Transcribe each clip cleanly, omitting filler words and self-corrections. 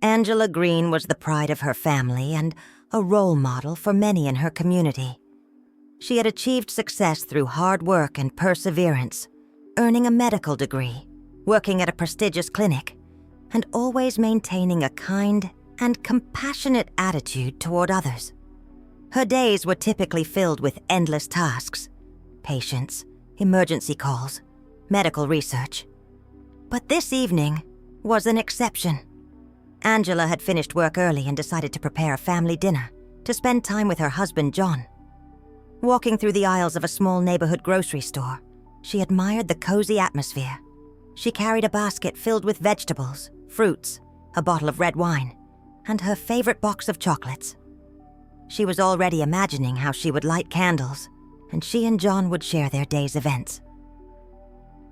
Angela Green was the pride of her family and a role model for many in her community. She had achieved success through hard work and perseverance, earning a medical degree, working at a prestigious clinic, and always maintaining a kind and compassionate attitude toward others. Her days were typically filled with endless tasks, patients, emergency calls, medical research. But this evening was an exception. Angela had finished work early and decided to prepare a family dinner to spend time with her husband, John. Walking through the aisles of a small neighborhood grocery store, she admired the cozy atmosphere. She carried a basket filled with vegetables, fruits, a bottle of red wine, and her favorite box of chocolates. She was already imagining how she would light candles, and she and John would share their day's events.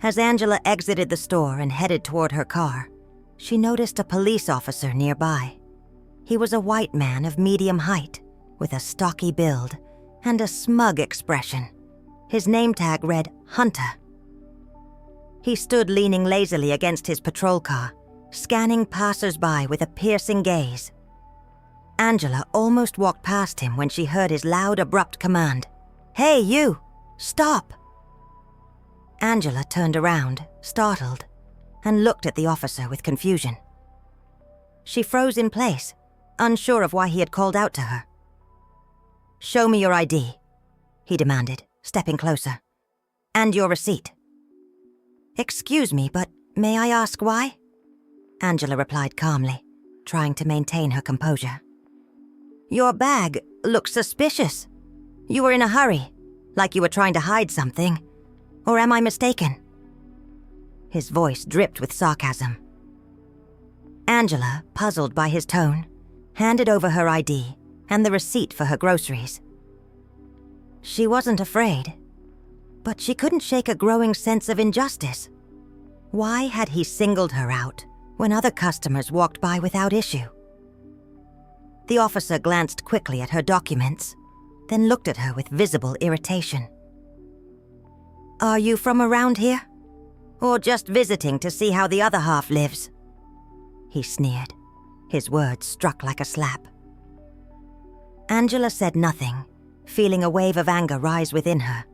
As Angela exited the store and headed toward her car, she noticed a police officer nearby. He was a white man of medium height, with a stocky build and a smug expression. His name tag read Hunter. He stood leaning lazily against his patrol car, scanning passers-by with a piercing gaze. Angela almost walked past him when she heard his loud, abrupt command, "Hey, you! Stop!" Angela turned around, startled, and looked at the officer with confusion. She froze in place, unsure of why he had called out to her. "Show me your ID," he demanded, stepping closer. "And your receipt." "Excuse me, but may I ask why?" Angela replied calmly, trying to maintain her composure. "Your bag looks suspicious. You were in a hurry, like you were trying to hide something. Or am I mistaken?" His voice dripped with sarcasm. Angela, puzzled by his tone, handed over her ID and the receipt for her groceries. She wasn't afraid, but she couldn't shake a growing sense of injustice. Why had he singled her out when other customers walked by without issue? The officer glanced quickly at her documents, then looked at her with visible irritation. "Are you from around here? Or just visiting to see how the other half lives?" He sneered. His words struck like a slap. Angela said nothing, feeling a wave of anger rise within her,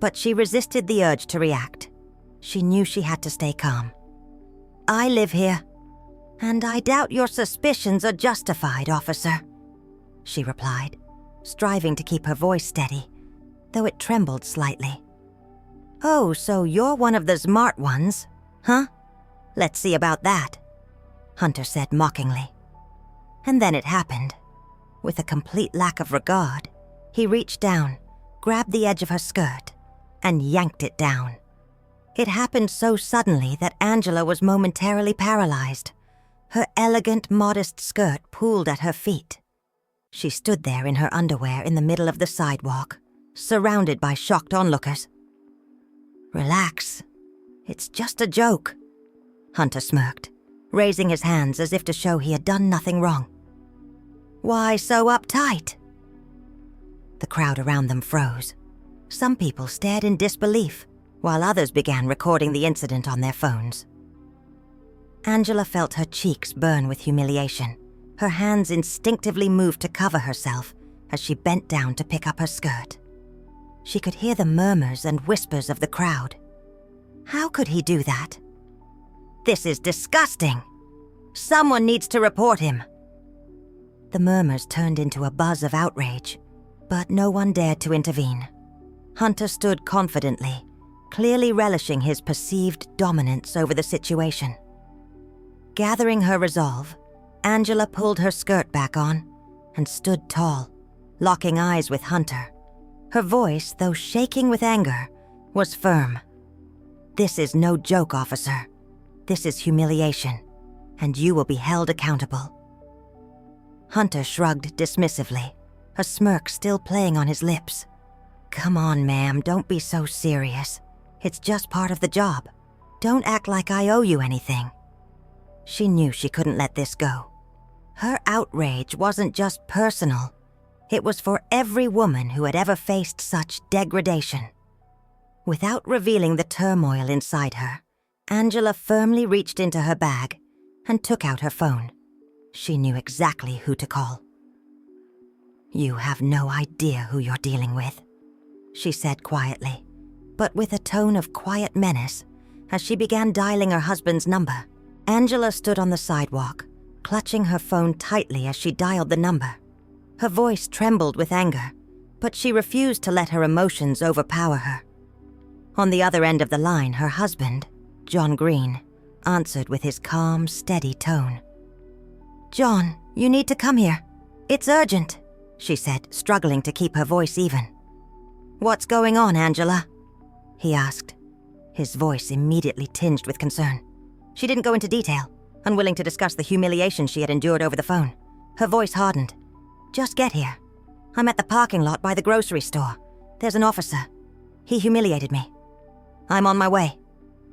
but she resisted the urge to react. She knew she had to stay calm. "I live here, and I doubt your suspicions are justified, officer," she replied, striving to keep her voice steady, though it trembled slightly. "Oh, so you're one of the smart ones, huh? Let's see about that," Hunter said mockingly. And then it happened. With a complete lack of regard, he reached down, grabbed the edge of her skirt, and yanked it down. It happened so suddenly that Angela was momentarily paralyzed. Her elegant, modest skirt pooled at her feet. She stood there in her underwear in the middle of the sidewalk, surrounded by shocked onlookers. "Relax. It's just a joke," Hunter smirked, raising his hands as if to show he had done nothing wrong. "Why so uptight?" The crowd around them froze. Some people stared in disbelief, while others began recording the incident on their phones. Angela felt her cheeks burn with humiliation. Her hands instinctively moved to cover herself as she bent down to pick up her skirt. She could hear the murmurs and whispers of the crowd. How could he do that? "This is disgusting! Someone needs to report him!" The murmurs turned into a buzz of outrage, but no one dared to intervene. Hunter stood confidently, clearly relishing his perceived dominance over the situation. Gathering her resolve, Angela pulled her skirt back on and stood tall, locking eyes with Hunter. Her voice, though shaking with anger, was firm. "This is no joke, officer. This is humiliation, and you will be held accountable." Hunter shrugged dismissively, a smirk still playing on his lips. "Come on, ma'am, don't be so serious. It's just part of the job. Don't act like I owe you anything." She knew she couldn't let this go. Her outrage wasn't just personal. It was for every woman who had ever faced such degradation. Without revealing the turmoil inside her, Angela firmly reached into her bag and took out her phone. She knew exactly who to call. "You have no idea who you're dealing with," she said quietly, but with a tone of quiet menace as she began dialing her husband's number. Angela stood on the sidewalk, clutching her phone tightly as she dialed the number. Her voice trembled with anger, but she refused to let her emotions overpower her. On the other end of the line, her husband, John Green, answered with his calm, steady tone. "John, you need to come here. It's urgent," she said, struggling to keep her voice even. "What's going on, Angela?" he asked, his voice immediately tinged with concern. She didn't go into detail, unwilling to discuss the humiliation she had endured over the phone. Her voice hardened. "Just get here. I'm at the parking lot by the grocery store. There's an officer. He humiliated me." "I'm on my way,"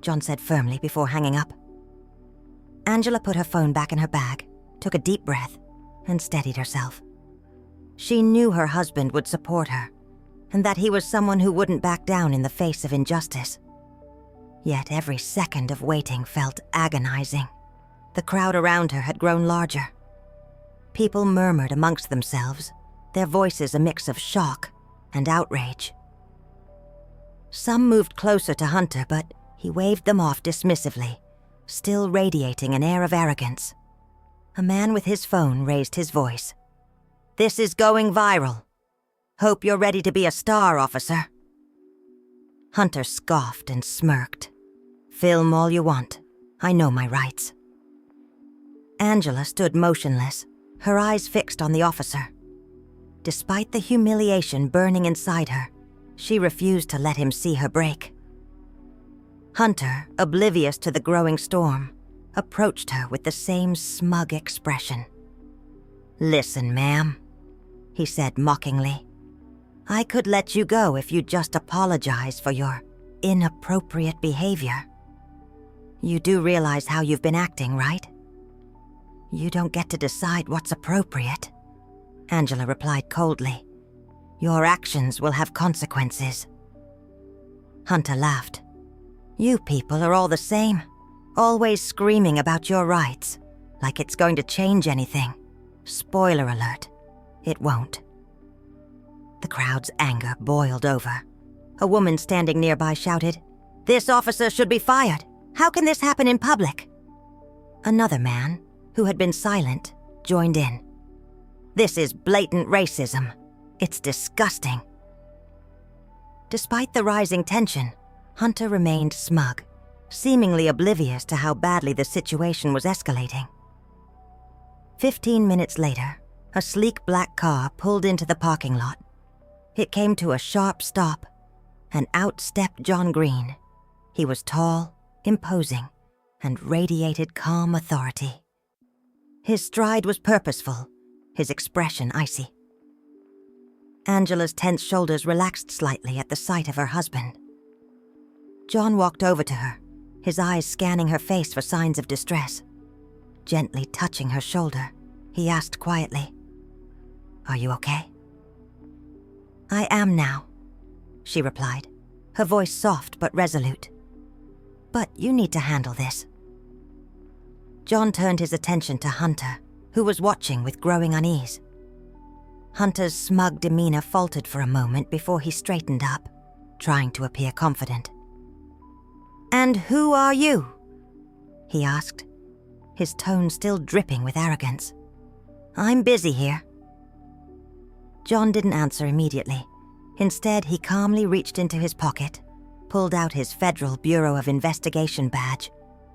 John said firmly before hanging up. Angela put her phone back in her bag, took a deep breath, and steadied herself. She knew her husband would support her, and that he was someone who wouldn't back down in the face of injustice. Yet every second of waiting felt agonizing. The crowd around her had grown larger. People murmured amongst themselves, their voices a mix of shock and outrage. Some moved closer to Hunter, but he waved them off dismissively, still radiating an air of arrogance. A man with his phone raised his voice. "This is going viral. Hope you're ready to be a star, officer." Hunter scoffed and smirked. "Film all you want. I know my rights." Angela stood motionless, her eyes fixed on the officer. Despite the humiliation burning inside her, she refused to let him see her break. Hunter, oblivious to the growing storm, approached her with the same smug expression. "Listen, ma'am," he said mockingly. "I could let you go if you'd just apologize for your inappropriate behavior. You do realize how you've been acting, right?" "You don't get to decide what's appropriate," Angela replied coldly. "Your actions will have consequences." Hunter laughed. "You people are all the same, always screaming about your rights, like it's going to change anything. Spoiler alert, it won't." The crowd's anger boiled over. A woman standing nearby shouted, "This officer should be fired! How can this happen in public?" Another man, who had been silent, joined in. "This is blatant racism. It's disgusting." Despite the rising tension, Hunter remained smug, seemingly oblivious to how badly the situation was escalating. 15 minutes later, a sleek black car pulled into the parking lot. It came to a sharp stop, and out stepped John Green. He was tall, imposing, and radiated calm authority. His stride was purposeful, his expression icy. Angela's tense shoulders relaxed slightly at the sight of her husband. John walked over to her, his eyes scanning her face for signs of distress. Gently touching her shoulder, he asked quietly, "Are you okay?" "I am now," she replied, her voice soft but resolute. "But you need to handle this." John turned his attention to Hunter, who was watching with growing unease. Hunter's smug demeanor faltered for a moment before he straightened up, trying to appear confident. "And who are you?" he asked, his tone still dripping with arrogance. "I'm busy here." John didn't answer immediately. Instead, he calmly reached into his pocket, pulled out his Federal Bureau of Investigation badge,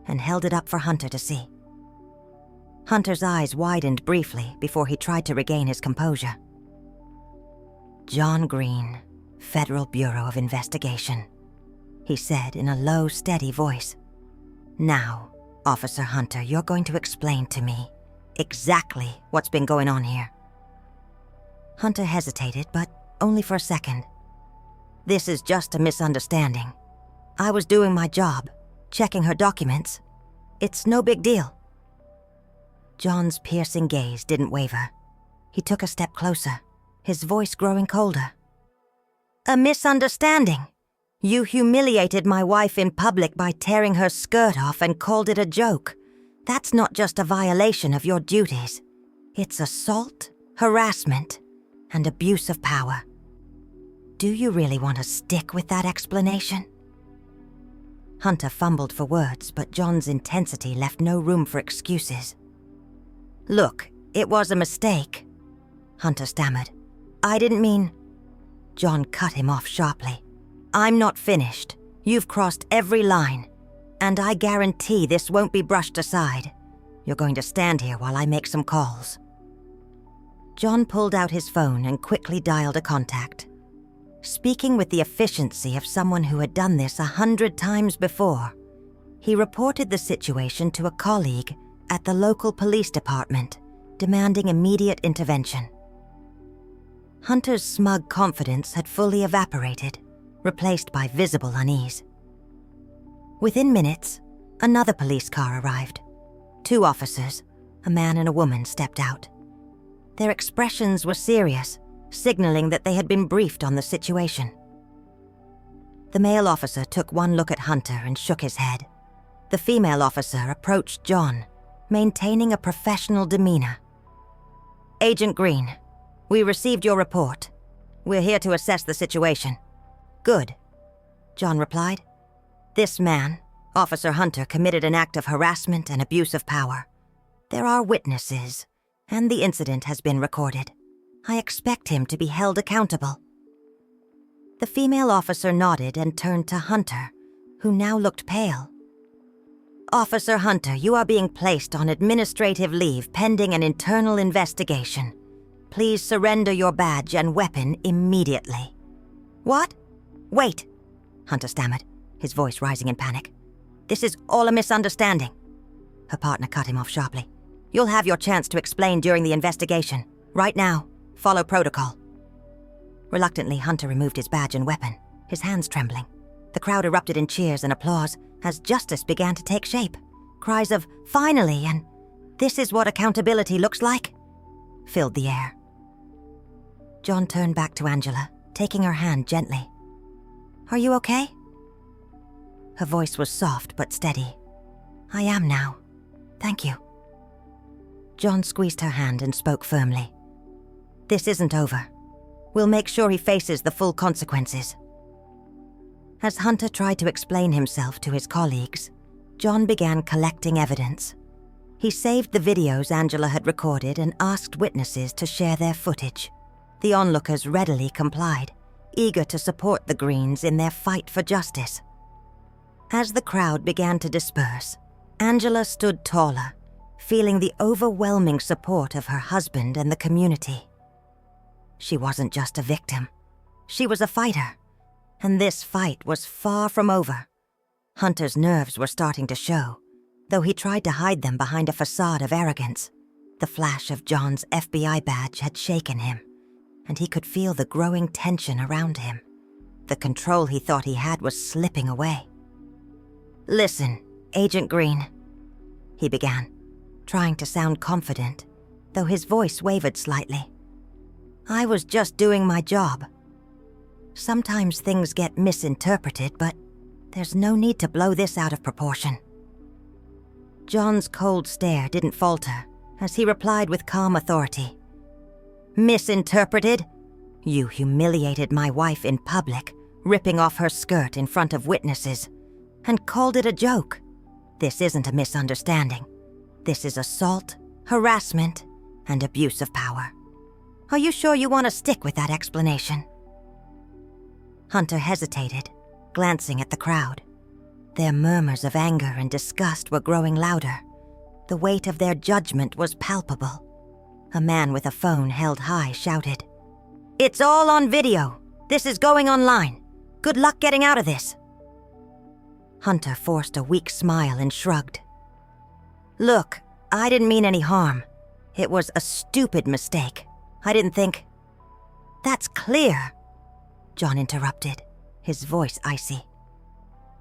and held it up for Hunter to see. Hunter's eyes widened briefly before he tried to regain his composure. "John Green, Federal Bureau of Investigation," he said in a low, steady voice. "Now, Officer Hunter, you're going to explain to me exactly what's been going on here." Hunter hesitated, but only for a second. "This is just a misunderstanding. I was doing my job, checking her documents. It's no big deal." John's piercing gaze didn't waver. He took a step closer, his voice growing colder. "A misunderstanding? You humiliated my wife in public by tearing her skirt off and called it a joke. That's not just a violation of your duties. It's assault, harassment, and abuse of power. Do you really want to stick with that explanation? Hunter fumbled for words, but John's intensity left no room for excuses. Look, it was a mistake, Hunter stammered. I didn't mean... John cut him off sharply. I'm not finished. You've crossed every line, and I guarantee this won't be brushed aside. You're going to stand here while I make some calls. John pulled out his phone and quickly dialed a contact. Speaking with the efficiency of someone who had done this 100 times before, he reported the situation to a colleague at the local police department, demanding immediate intervention. Hunter's smug confidence had fully evaporated, replaced by visible unease. Within minutes, another police car arrived. 2 officers, a man and a woman, stepped out. Their expressions were serious, signaling that they had been briefed on the situation. The male officer took one look at Hunter and shook his head. The female officer approached John, maintaining a professional demeanor. Agent Green, we received your report. We're here to assess the situation. Good, John replied. This man, Officer Hunter, committed an act of harassment and abuse of power. There are witnesses, and the incident has been recorded. I expect him to be held accountable. The female officer nodded and turned to Hunter, who now looked pale. Officer Hunter, you are being placed on administrative leave pending an internal investigation. Please surrender your badge and weapon immediately. What? Wait, Hunter stammered, his voice rising in panic. This is all a misunderstanding. Her partner cut him off sharply. You'll have your chance to explain during the investigation. Right now, follow protocol. Reluctantly, Hunter removed his badge and weapon, his hands trembling. The crowd erupted in cheers and applause as justice began to take shape. Cries of, "Finally!" and "This is what accountability looks like!" filled the air. John turned back to Angela, taking her hand gently. Are you okay? Her voice was soft but steady. I am now. Thank you. John squeezed her hand and spoke firmly. This isn't over. We'll make sure he faces the full consequences. As Hunter tried to explain himself to his colleagues, John began collecting evidence. He saved the videos Angela had recorded and asked witnesses to share their footage. The onlookers readily complied, eager to support the Greens in their fight for justice. As the crowd began to disperse, Angela stood taller, feeling the overwhelming support of her husband and the community. She wasn't just a victim. She was a fighter, and this fight was far from over. Hunter's nerves were starting to show, though he tried to hide them behind a facade of arrogance. The flash of John's FBI badge had shaken him, and he could feel the growing tension around him. The control he thought he had was slipping away. Listen, Agent Green, he began, trying to sound confident, though his voice wavered slightly. I was just doing my job. Sometimes things get misinterpreted, but there's no need to blow this out of proportion. John's cold stare didn't falter as he replied with calm authority. Misinterpreted? You humiliated my wife in public, ripping off her skirt in front of witnesses, and called it a joke. This isn't a misunderstanding. This is assault, harassment, and abuse of power. Are you sure you want to stick with that explanation? Hunter hesitated, glancing at the crowd. Their murmurs of anger and disgust were growing louder. The weight of their judgment was palpable. A man with a phone held high shouted, It's all on video. This is going online. Good luck getting out of this. Hunter forced a weak smile and shrugged. Look, I didn't mean any harm. It was a stupid mistake. I didn't think... That's clear, John interrupted, his voice icy.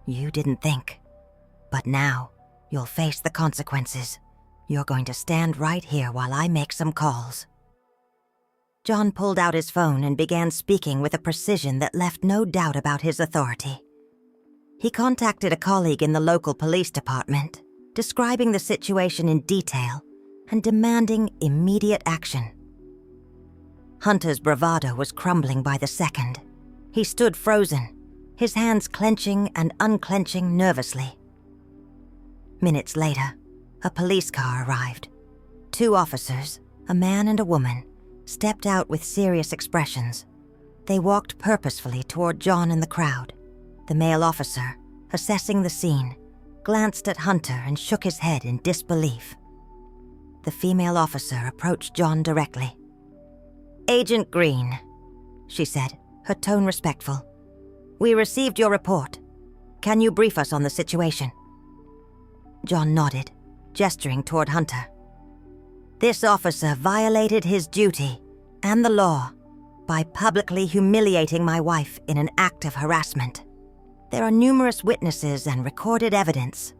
You didn't think. But now, you'll face the consequences. You're going to stand right here while I make some calls. John pulled out his phone and began speaking with a precision that left no doubt about his authority. He contacted a colleague in the local police department, describing the situation in detail and demanding immediate action. Hunter's bravado was crumbling by the second. He stood frozen, his hands clenching and unclenching nervously. Minutes later, a police car arrived. 2 officers, a man and a woman, stepped out with serious expressions. They walked purposefully toward John and the crowd. The male officer, assessing the scene, glanced at Hunter and shook his head in disbelief. The female officer approached John directly. "Agent Green," she said, her tone respectful. "We received your report. Can you brief us on the situation?" John nodded, gesturing toward Hunter. "This officer violated his duty and the law by publicly humiliating my wife in an act of harassment. There are numerous witnesses and recorded evidence.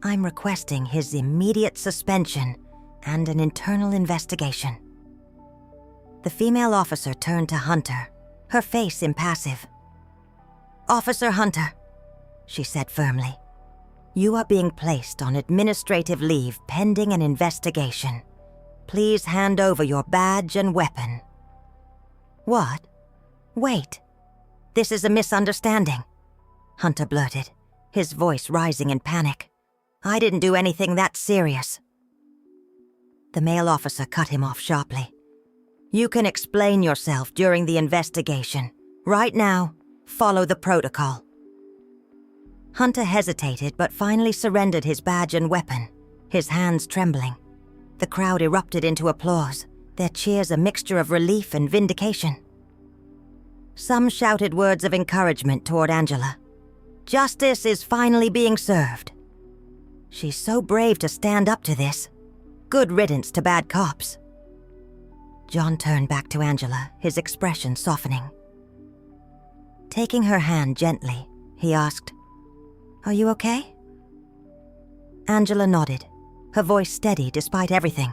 I'm requesting his immediate suspension and an internal investigation." The female officer turned to Hunter, her face impassive. "Officer Hunter," she said firmly, "you are being placed on administrative leave pending an investigation. Please hand over your badge and weapon." "What? Wait. This is a misunderstanding," Hunter blurted, his voice rising in panic. "I didn't do anything that serious." The male officer cut him off sharply. "You can explain yourself during the investigation. Right now, follow the protocol." Hunter hesitated but finally surrendered his badge and weapon, his hands trembling. The crowd erupted into applause, their cheers a mixture of relief and vindication. Some shouted words of encouragement toward Angela. "Justice is finally being served. She's so brave to stand up to this. Good riddance to bad cops." John turned back to Angela, his expression softening. Taking her hand gently, he asked, "Are you okay?" Angela nodded, her voice steady despite everything.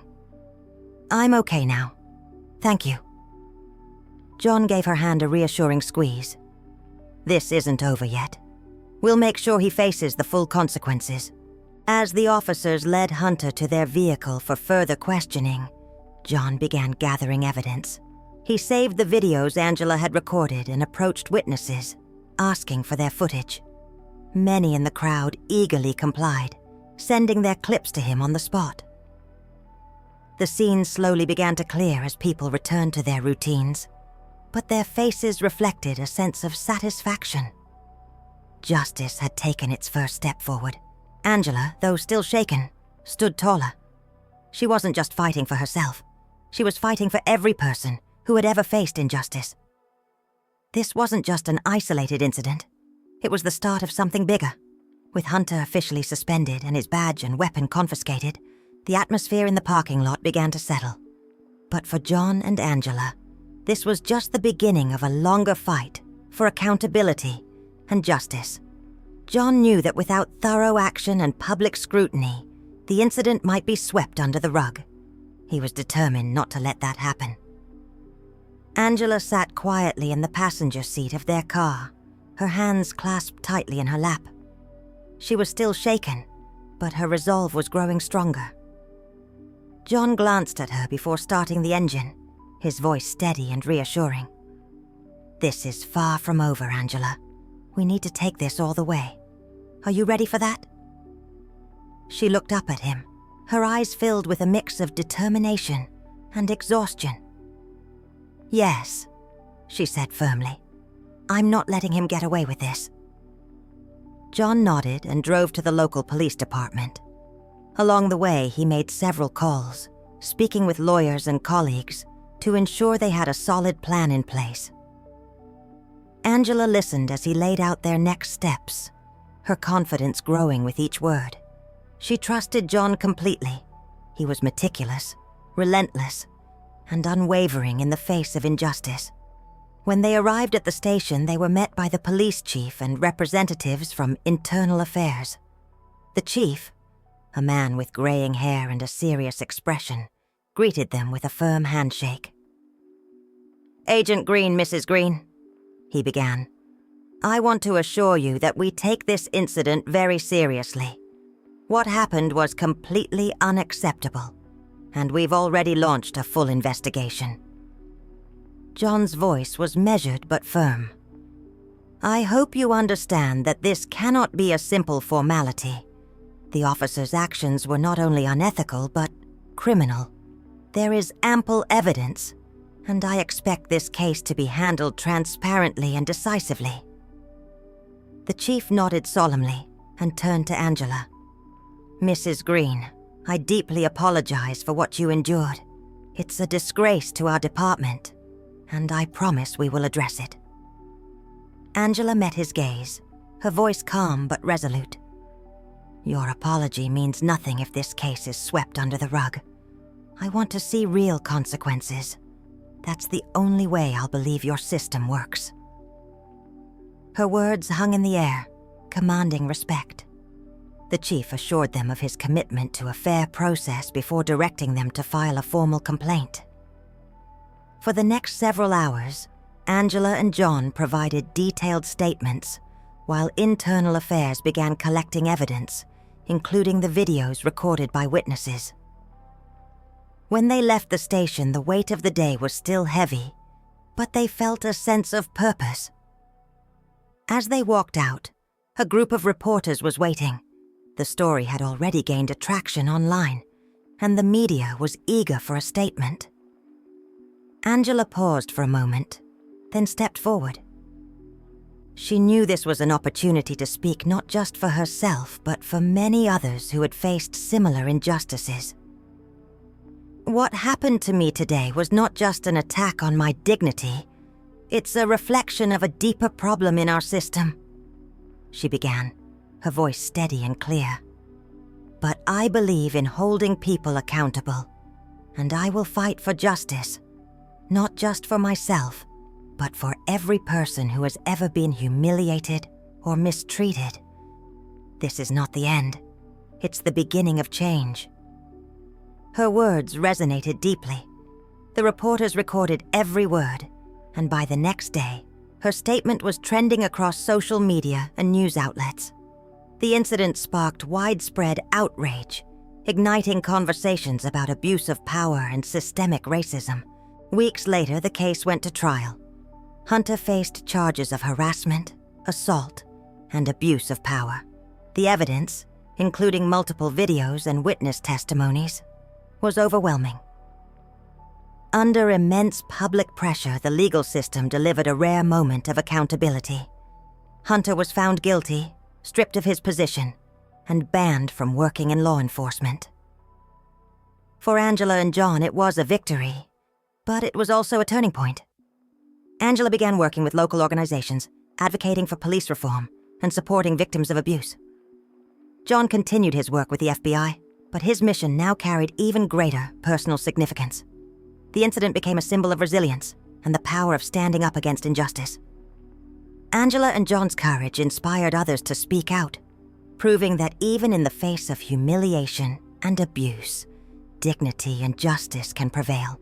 "I'm okay now. Thank you." John gave her hand a reassuring squeeze. "This isn't over yet. We'll make sure he faces the full consequences." As the officers led Hunter to their vehicle for further questioning, John began gathering evidence. He saved the videos Angela had recorded and approached witnesses, asking for their footage. Many in the crowd eagerly complied, sending their clips to him on the spot. The scene slowly began to clear as people returned to their routines, but their faces reflected a sense of satisfaction. Justice had taken its first step forward. Angela, though still shaken, stood taller. She wasn't just fighting for herself. She was fighting for every person who had ever faced injustice. This wasn't just an isolated incident. It was the start of something bigger. With Hunter officially suspended and his badge and weapon confiscated, the atmosphere in the parking lot began to settle. But for John and Angela, this was just the beginning of a longer fight for accountability and justice. John knew that without thorough action and public scrutiny, the incident might be swept under the rug. He was determined not to let that happen. Angela sat quietly in the passenger seat of their car, her hands clasped tightly in her lap. She was still shaken, but her resolve was growing stronger. John glanced at her before starting the engine, his voice steady and reassuring. "This is far from over, Angela. We need to take this all the way. Are you ready for that?" She looked up at him, her eyes filled with a mix of determination and exhaustion. "Yes," she said firmly. "I'm not letting him get away with this." John nodded and drove to the local police department. Along the way, he made several calls, speaking with lawyers and colleagues to ensure they had a solid plan in place. Angela listened as he laid out their next steps, her confidence growing with each word. She trusted John completely. He was meticulous, relentless, and unwavering in the face of injustice. When they arrived at the station, they were met by the police chief and representatives from Internal Affairs. The chief, a man with graying hair and a serious expression, greeted them with a firm handshake. "Agent Green, Mrs. Green," he began. "I want to assure you that we take this incident very seriously. What happened was completely unacceptable, and we've already launched a full investigation." John's voice was measured but firm. "I hope you understand that this cannot be a simple formality. The officer's actions were not only unethical, but criminal. There is ample evidence, and I expect this case to be handled transparently and decisively." The chief nodded solemnly and turned to Angela. "Mrs. Green, I deeply apologize for what you endured. It's a disgrace to our department, and I promise we will address it." Angela met his gaze, her voice calm but resolute. "Your apology means nothing if this case is swept under the rug. I want to see real consequences. That's the only way I'll believe your system works." Her words hung in the air, commanding respect. The chief assured them of his commitment to a fair process before directing them to file a formal complaint. For the next several hours, Angela and John provided detailed statements, while Internal Affairs began collecting evidence, including the videos recorded by witnesses. When they left the station, the weight of the day was still heavy, but they felt a sense of purpose. As they walked out, a group of reporters was waiting. The story had already gained attraction online, and the media was eager for a statement. Angela paused for a moment, then stepped forward. She knew this was an opportunity to speak not just for herself, but for many others who had faced similar injustices. "What happened to me today was not just an attack on my dignity. It's a reflection of a deeper problem in our system," she began, her voice steady and clear. "But I believe in holding people accountable, and I will fight for justice, not just for myself, but for every person who has ever been humiliated or mistreated. This is not the end. It's the beginning of change." Her words resonated deeply. The reporters recorded every word, and by the next day, her statement was trending across social media and news outlets. The incident sparked widespread outrage, igniting conversations about abuse of power and systemic racism. Weeks later, the case went to trial. Hunter faced charges of harassment, assault, and abuse of power. The evidence, including multiple videos and witness testimonies, was overwhelming. Under immense public pressure, the legal system delivered a rare moment of accountability. Hunter was found guilty, stripped of his position, and banned from working in law enforcement. For Angela and John, it was a victory, but it was also a turning point. Angela began working with local organizations, advocating for police reform and supporting victims of abuse. John continued his work with the FBI, but his mission now carried even greater personal significance. The incident became a symbol of resilience and the power of standing up against injustice. Angela and John's courage inspired others to speak out, proving that even in the face of humiliation and abuse, dignity and justice can prevail.